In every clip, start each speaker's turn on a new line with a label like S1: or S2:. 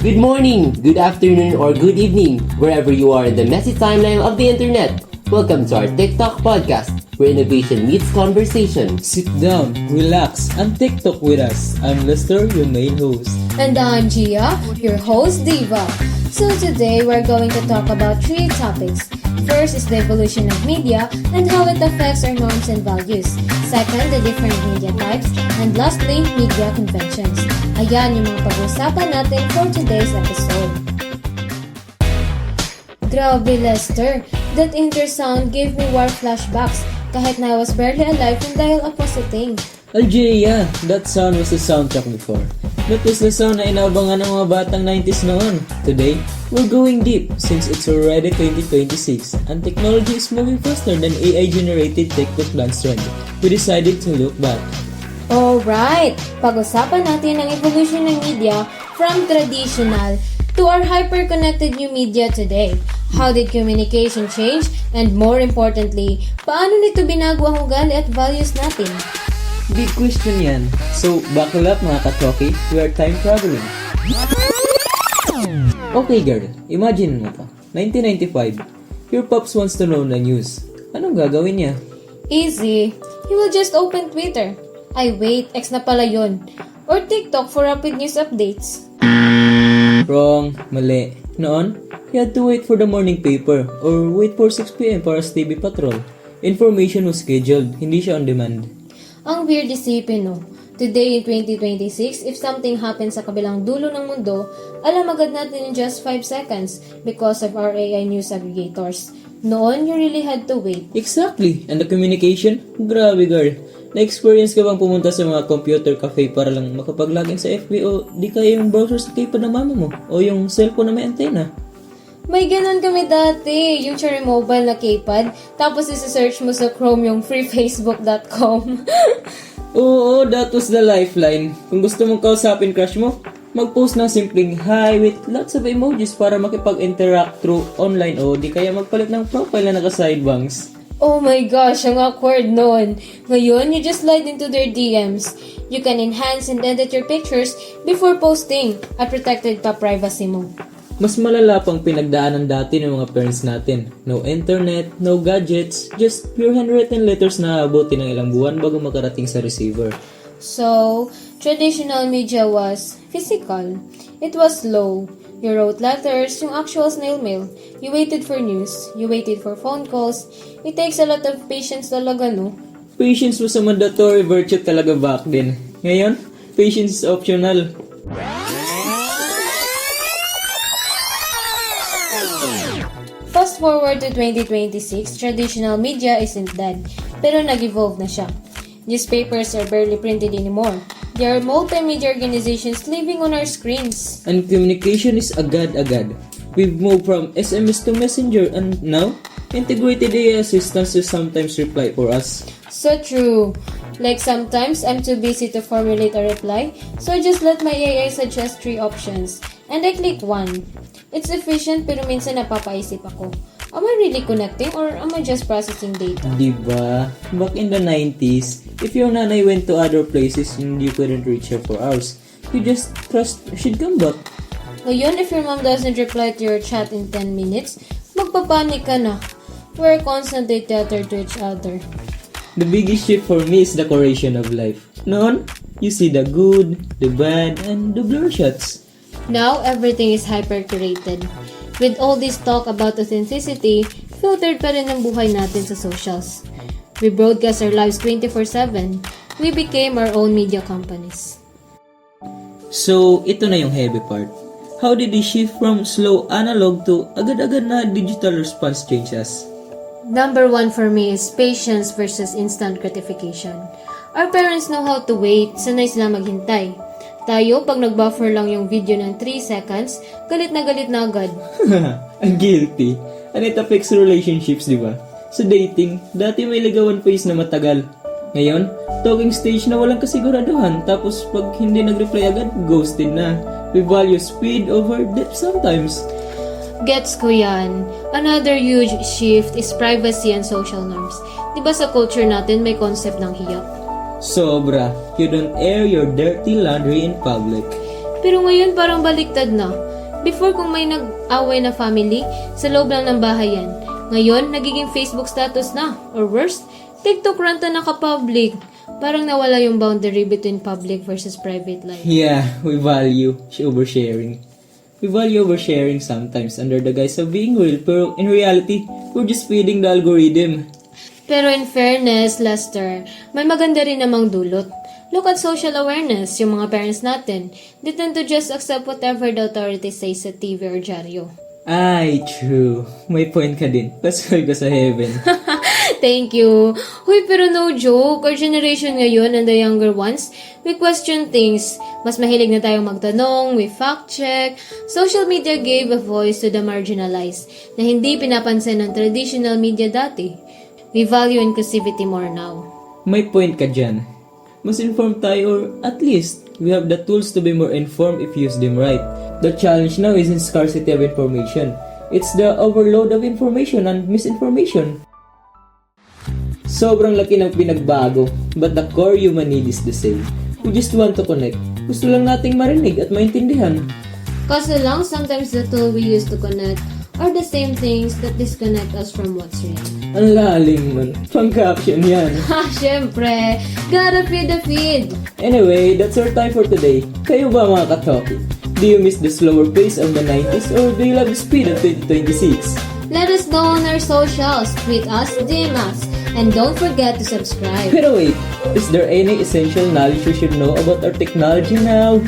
S1: Good morning, good afternoon, or good evening, wherever you are in the messy timeline of the internet. Welcome to our TikTok podcast, where innovation meets conversation.
S2: Sit down, relax, and TikTok with us. I'm Lester, your main host.
S3: And I'm Gia, your host Diva. So today we're going to talk about three topics. First is the evolution of media and how it affects our norms and values. Second, the different media types. And lastly, media conventions. Ayan yung mga pag-uusapan natin for today's episode. Grabe, Lester. That intro sound gave me war flashbacks kahit na I was barely alive when dial up was a thing.
S2: Algeria, that sound was the soundtrack before. That was the sound na inaabangan ng mga batang 90s noon. Today, we're going deep since it's already 2026 and technology is moving faster than AI-generated TikTok dance trend. We decided to look back.
S3: Alright, pag-usapan natin ang evolution ng media from traditional to our hyper-connected new media today. How did communication change? And more importantly, paano nito binago ang ugali at values natin?
S2: Big question yan. So, buckle up mga katroki, we are time traveling. Okay girl, imagine mo to. 1995, your pops wants to know the news. Anong gagawin niya?
S3: Easy. He will just open Twitter. Ay wait, X na pala yun. Or TikTok for rapid news updates.
S2: Wrong, mali. Noon, he had to wait for the morning paper or wait for 6 p.m. para sa TV patrol. Information was scheduled, hindi siya on demand.
S3: Ang weird isipin, no? Today in 2026, if something happens sa kabilang dulo ng mundo, alam agad natin in just 5 seconds because of our AI news aggregators. Noon, you really had to wait.
S2: Exactly. And the communication? Grabe girl. Na-experience ka bang pumunta sa mga computer cafe para lang makapag-login sa FB o di kaya yung browser sa keypad ng mama mo o yung cellphone na may antena?
S3: May ganun kami dati, yung cherry mobile na keypad, tapos isi-search mo sa Chrome yung freefacebook.com.
S2: Oo, that was the lifeline. Kung gusto mong kausapin crush mo, mag-post ng simpleng hi with lots of emojis para makipag-interact through online o di kaya magpalit ng profile na naka-sidebangs.
S3: Oh my gosh, ang awkward nun. Ngayon, you just slide into their DMs. You can enhance and edit your pictures before posting at protected pa privacy mo.
S2: Mas malala pang pinagdaanan dati ng mga parents natin. No internet, no gadgets, just pure handwritten letters na abutin ng ilang buwan bago makarating sa receiver.
S3: So, traditional media was physical. It was slow. You wrote letters, yung actual snail mail. You waited for news. You waited for phone calls. It takes a lot of patience talaga, no?
S2: Patience was a mandatory virtue talaga back then. Ngayon, patience is optional.
S3: Fast forward to 2026, traditional media isn't dead, pero nag-evolve na siya. Newspapers are barely printed anymore. There are multimedia organizations living on our screens.
S2: And communication is agad-agad. We've moved from SMS to Messenger and now, integrated AI assistants to sometimes reply for us.
S3: So true. Like sometimes, I'm too busy to formulate a reply, so I just let my AI suggest 3 options. And I click 1. It's efficient pero minsan napapaisip ako. Am I really connecting or am I just processing data?
S2: Diba? Back in the 90s, if your nanay went to other places and you couldn't reach her for hours, you just trust she'd come back.
S3: Ngayon, if your mom doesn't reply to your chat in 10 minutes, magpapanik ka na. We're constantly tethered to each other.
S2: The biggest shift for me is the curation of life. Noon, you see the good, the bad, and the blur shots.
S3: Now, everything is hyper-curated. With all this talk about authenticity, filtered pa rin ang buhay natin sa socials. We broadcast our lives 24/7. We became our own media companies.
S2: So, ito na yung heavy part. How did the shift from slow analog to agad-agad na digital response change us?
S3: Number 1 for me is patience versus instant gratification. Our parents know how to wait, sanay sila maghintay. Tayo, pag nag-buffer lang yung video ng 3 seconds, galit na agad.
S2: I'm guilty. And it affects relationships, di ba? Sa dating, dati may ligawan phase na matagal. Ngayon, talking stage na walang kasiguraduhan. Tapos pag hindi nag-reply agad, ghosted na. We value speed over depth sometimes.
S3: Gets ko yan. Another huge shift is privacy and social norms. Diba sa culture natin may concept ng hiyap?
S2: Sobra. You don't air your dirty laundry in public.
S3: Pero ngayon parang baliktad na. Before kung may nag-away na family, sa loob lang ng bahay yan. Ngayon, nagiging Facebook status na. Or worse, TikTok rant na naka-public. Parang nawala yung boundary between public versus private life.
S2: Yeah, we value oversharing. We value oversharing sometimes under the guise of being real, pero in reality, we're just feeding the algorithm.
S3: Pero in fairness, Lester, may maganda rin namang dulot. Look at social awareness, yung mga parents natin. They tend to just accept whatever the authorities say sa TV or dyaryo.
S2: Ay, true. May point ka din. Pasoy ko sa heaven.
S3: Thank you. Huy, pero no joke. Our generation ngayon and the younger ones, we question things. Mas mahilig na tayong magtanong, we fact-check. Social media gave a voice to the marginalized na hindi pinapansin ng traditional media dati. We value inclusivity more now.
S2: May point ka dyan. Mas informed tayo or at least we have the tools to be more informed if you use them right. The challenge now isn't scarcity of information. It's the overload of information and misinformation. Sobrang laki ng pinagbago, but the core human need is the same. We just want to connect. Gusto lang nating marinig at maintindihan.
S3: Kaso lang, sometimes the tool we use to connect are the same things that disconnect us from what's real.
S2: Ang lalim man. Pang-caption yan.
S3: Ha, syempre. Gotta feed the feed.
S2: Anyway, that's our time for today. Kayo ba mga katoki? Do you miss the slower pace of the 90s or do you love the speed of 2026?
S3: Let us know on our socials. Tweet us, DM us. And don't forget to subscribe.
S2: Pero wait, is there any essential knowledge we should know about our technology now?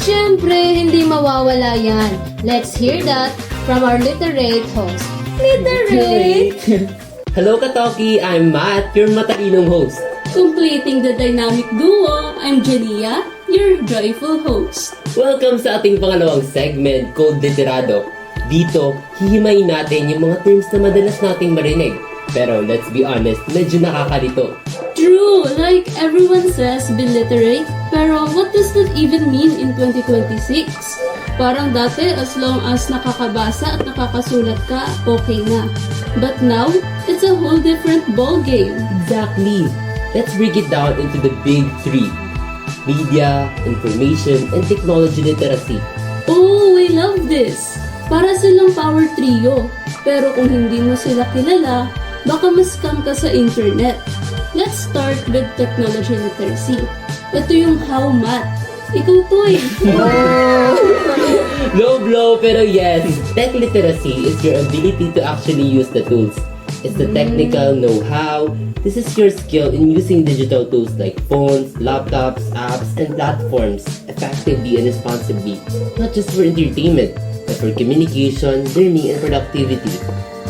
S3: Syempre, hindi mawawala yan. Let's hear that from our literate host. Literate!
S1: Hello Katoki, I'm Matt, your matalinong host.
S4: Completing the dynamic duo, I'm Jania, your joyful host.
S1: Welcome sa ating pangalawang segment, Code Literado. Dito, hihimayin natin yung mga terms na madalas nating marinig. Pero let's be honest, medyo nakakalito.
S4: True, like everyone says, be literate, pero what does that even mean in 2026? Parang dati, as long as nakakabasa at nakakasulat ka, okay na. But now, it's a whole different ballgame.
S1: Exactly. Let's break it down into the big three. Media, information, and technology literacy.
S4: Oh, I love this! Para silang power trio, pero kung hindi mo sila kilala, baka ma-scam ka sa internet. Let's start with technology literacy. Ito yung how math. Ikaw to eh.
S1: Low blow, pero yes, tech literacy is your ability to actually use the tools. It's the technical know-how. This is your skill in using digital tools like phones, laptops, apps, and platforms effectively and responsibly. Not just for entertainment, but for communication, learning, and productivity.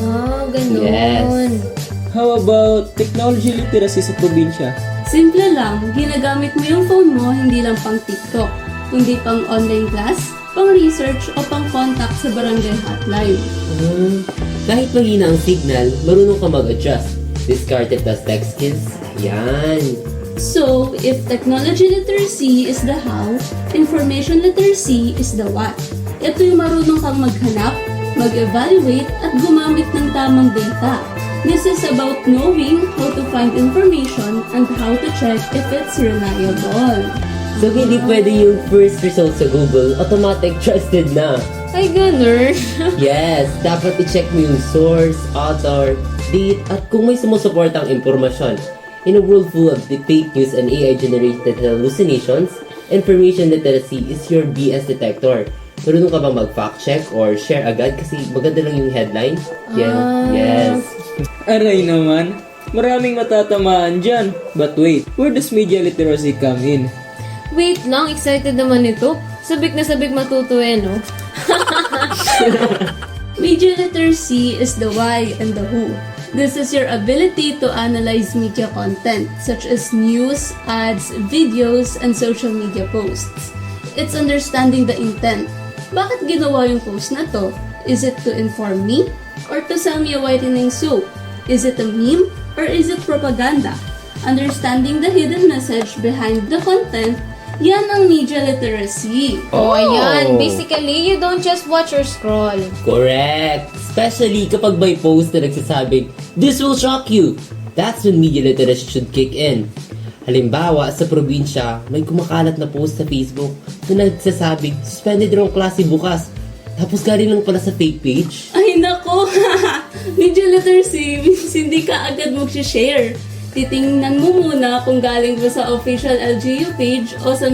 S3: Ah, ganun.
S1: Yes.
S2: How about technology literacy sa probinsya?
S4: Simple lang, ginagamit mo yung phone mo hindi lang pang TikTok, kundi pang online class, pang research o pang contact sa barangay hotline.
S1: Kahit mahina ang signal, marunong ka mag-adjust. Discarded as tech skills, yan.
S4: So, if technology literacy is the how, information literacy is the what. Ito yung marunong kang maghanap, mag-evaluate at gumamit ng tamang data. This is about knowing how to find information and how to check if it's reliable.
S1: So, hindi pwede yung first result sa Google, automatic trusted na.
S3: Ay, ganun.
S1: Yes, dapat i-check mo yung source, author, date, at kung may sumusuportang impormasyon. In a world full of fake news and AI-generated hallucinations, information literacy is your BS detector. Marunong ka bang mag-fact check or share agad kasi maganda lang yung headline? Yeah, yes.
S2: Aray naman, maraming matatamaan dyan. But wait, where does media literacy come in?
S3: Wait lang, excited naman ito. Sabik na sabik matuto eh, no?
S4: Media literacy is the why and the who. This is your ability to analyze media content such as news, ads, videos, and social media posts. It's understanding the intent. Bakit ginawa yung post na to? Is it to inform me? Or to sell me a whitening soap? Is it a meme? Or is it propaganda? Understanding the hidden message behind the content, yan ang media literacy.
S3: Oh, ayan. Basically, you don't just watch or scroll.
S1: Correct! Especially kapag may post na nagsasabing, "This will shock you!" That's when media literacy should kick in. Halimbawa, sa probinsya, may kumakalat na post sa Facebook na nagsasabing, "Suspended raw klase bukas." Tapos galing lang pala sa fake page.
S4: Ay nako, media literacy means hindi ka agad mag-share. Titingnan mo muna kung galing ba sa official LGU page o sa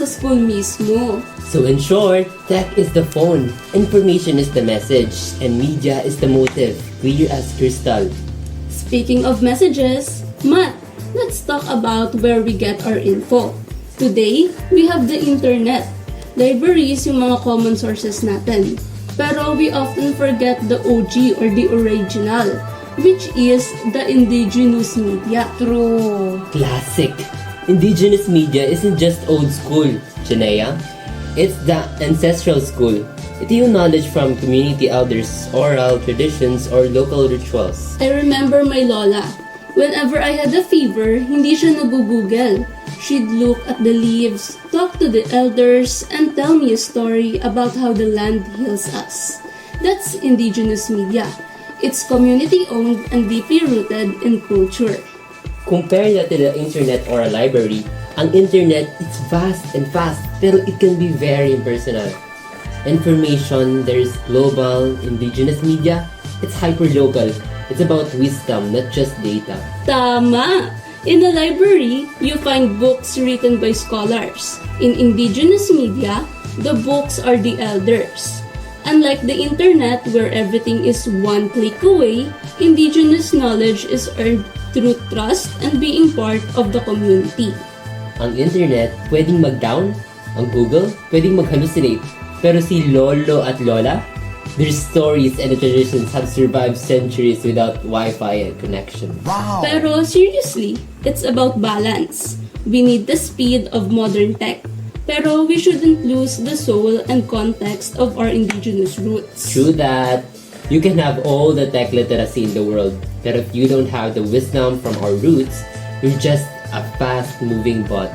S4: school mismo.
S1: So in short, tech is the phone, information is the message, and media is the motive, clear as crystal.
S4: Speaking of messages, Matt, let's talk about where we get our info. Today, we have the internet. Libraries yung mga common sources natin. Pero we often forget the OG or the original, which is the Indigenous Media.
S3: True.
S1: Classic. Indigenous media isn't just old school, Janea. It's the ancestral school. Ito yung knowledge from community elders, oral traditions, or local rituals.
S4: I remember my lola. Whenever I had a fever, hindi siya nag-google. She'd look at the leaves, talk to the elders, and tell me a story about how the land heals us. That's Indigenous Media. It's community-owned and deeply rooted in culture.
S1: Compare that to the internet or a library. Ang internet, it's vast and fast, pero it can be very impersonal. Information, there's global, indigenous media, it's hyper-local. It's about wisdom, not just data.
S4: Tama! In a library, you find books written by scholars. In Indigenous Media, the books are the elders. Unlike the internet where everything is one click away, Indigenous knowledge is earned through trust and being part of the community.
S1: Ang internet, pwedeng mag-down. Ang Google, pwedeng mag-hallucinate. Pero si Lolo at Lola, their stories and the traditions have survived centuries without Wi-Fi and connection.
S4: Pero seriously, it's about balance. We need the speed of modern tech. Pero we shouldn't lose the soul and context of our indigenous roots.
S1: True that. You can have all the tech literacy in the world, but if you don't have the wisdom from our roots, you're just a fast-moving bot.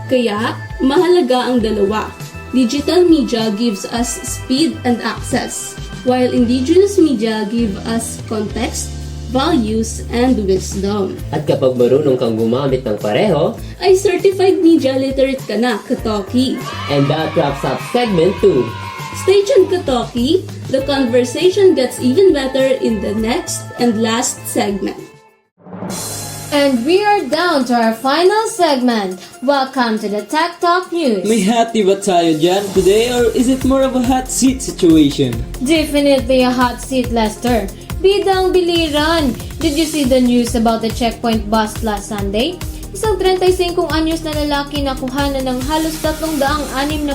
S4: Kaya, mahalaga ang dalawa. Digital media gives us speed and access, while indigenous media give us context, values, and wisdom.
S1: At kapag marunong kang gumamit ng pareho,
S4: Ay certified media literate ka na, Katoki.
S1: and that wraps up segment 2.
S4: Stay tuned, Katoki. The conversation gets even better in the next and last segment.
S3: And we are down to our final segment. Welcome to the Tech Talk News.
S2: May hati ba tayo dyan today or is it more of a hot seat situation?
S3: Definitely a hot seat, Lester. Bidang biliran. Did you see the news about the checkpoint bust last Sunday? Isang 35 anyos na lalaki na kuhanan ng halos 360,000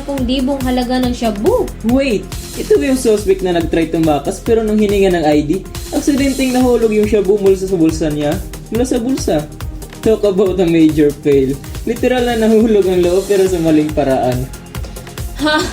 S3: halaga ng shabu.
S2: Wait, ito ba yung suspect na nag-try tumakas pero nung hininga ng ID, aksidenteng nahulog yung shabu mula sa bulsa niya? Mula sa bulsa. Talk about a major fail. Literal na nahulog ang loob pero sa maling paraan.
S3: Ha!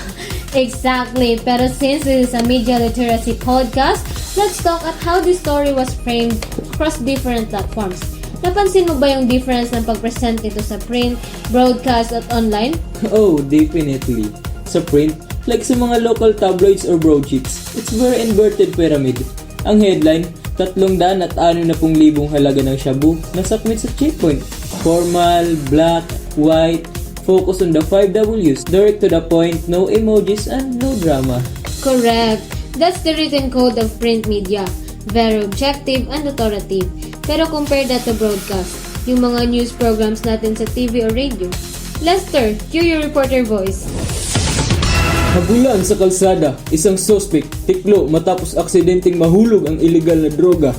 S3: Exactly. Pero since this is a media literacy podcast, let's talk at how this story was framed across different platforms. Napansin mo ba yung difference ng pag-present nito sa print, broadcast at online?
S2: Oh, definitely. Sa print, like sa mga local tabloids or broadsheets, it's very inverted pyramid. Ang headline, 360,000 halaga ng shabu na submit sa checkpoint. Formal, black, white, focus on the 5 W's, direct to the point, no emojis, and no drama.
S3: Correct. That's the written code of print media. Very objective and authoritative. Pero compare that to broadcast, yung mga news programs natin sa TV or radio. Lester, cue your reporter voice.
S2: Habulan sa kalsada, isang suspect, tiklo matapos aksidenteng mahulog ang illegal na droga.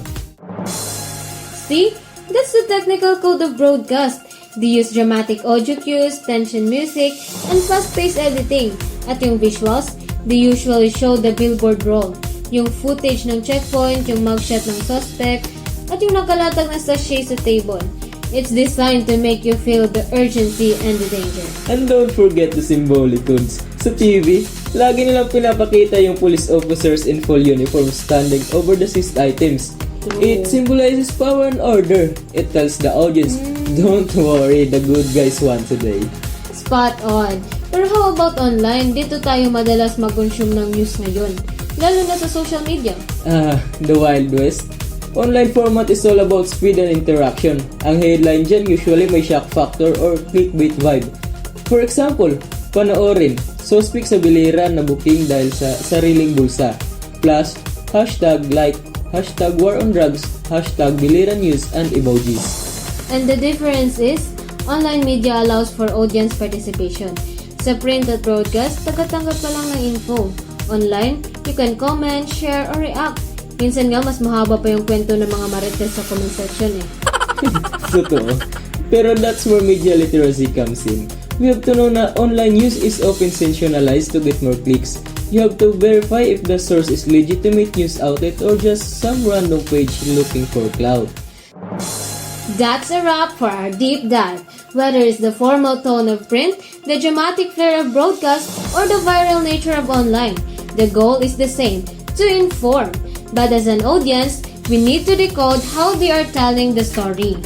S3: See? That's the technical code of broadcast. They use dramatic audio cues, tension music, and fast-paced editing. At yung visuals, they usually show the billboard roll, yung footage ng checkpoint, yung mugshot ng suspect, at yung nakalatag na sachet sa table. It's designed to make you feel the urgency and the danger.
S2: And don't forget the symbolic codes. Sa TV, lagi nilang pinapakita yung police officers in full uniform standing over the seized items. It symbolizes power and order. It tells the audience, don't worry, the good guys won today.
S3: Spot on. Pero how about online? Dito tayo madalas mag-consume ng news ngayon. Lalo na sa social media.
S2: The Wild West. Online format is all about speed and interaction. Ang headline dyan usually may shock factor or clickbait vibe. For example, Panoorin, suspect sa biliran na booking dahil sa sariling bulsa. Plus, hashtag like, hashtag war on drugs, hashtag biliran news, and emojis.
S3: And the difference is, online media allows for audience participation. Sa print at broadcast, tagatanggap ka lang ng info. Online, you can comment, share, or react. Minsan nga, mas mahaba pa yung kwento ng mga marites sa comment section eh.
S2: Totoo. Pero that's where media literacy comes in. We have to know na online news is often sensationalized to get more clicks. You have to verify if the source is legitimate news outlet or just some random page looking for clout.
S3: That's a wrap for our deep dive. Whether it's the formal tone of print, the dramatic flair of broadcast, or the viral nature of online, the goal is the same, to inform. But as an audience, we need to decode how they are telling the story.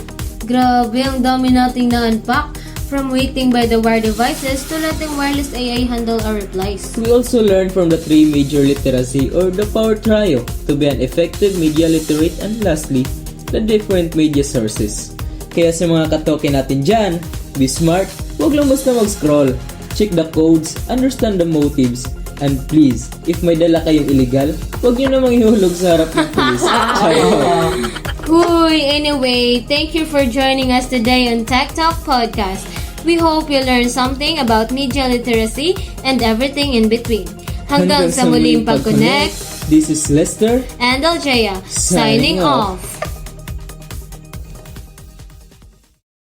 S3: Grabe, ang dami nating na-unpack. From waiting by the wire devices to letting wireless AI handle our replies.
S2: We also learn from the three major literacy or the power trio to be an effective media literate, and lastly, the different media sources. Kaya sa mga katoke natin dyan, be smart, huwag lang basta mag-scroll. Check the codes, understand the motives, and please, if may dala kayong illegal, huwag nyo namang ihulog sa harap ng police.
S3: Uy, anyway, thank you for joining us today on Tech Talk Podcast. We hope you learned something about media literacy and everything in between. Hanggang sa muling pag-connect,
S2: this is Lester
S3: and Aljaya, signing off.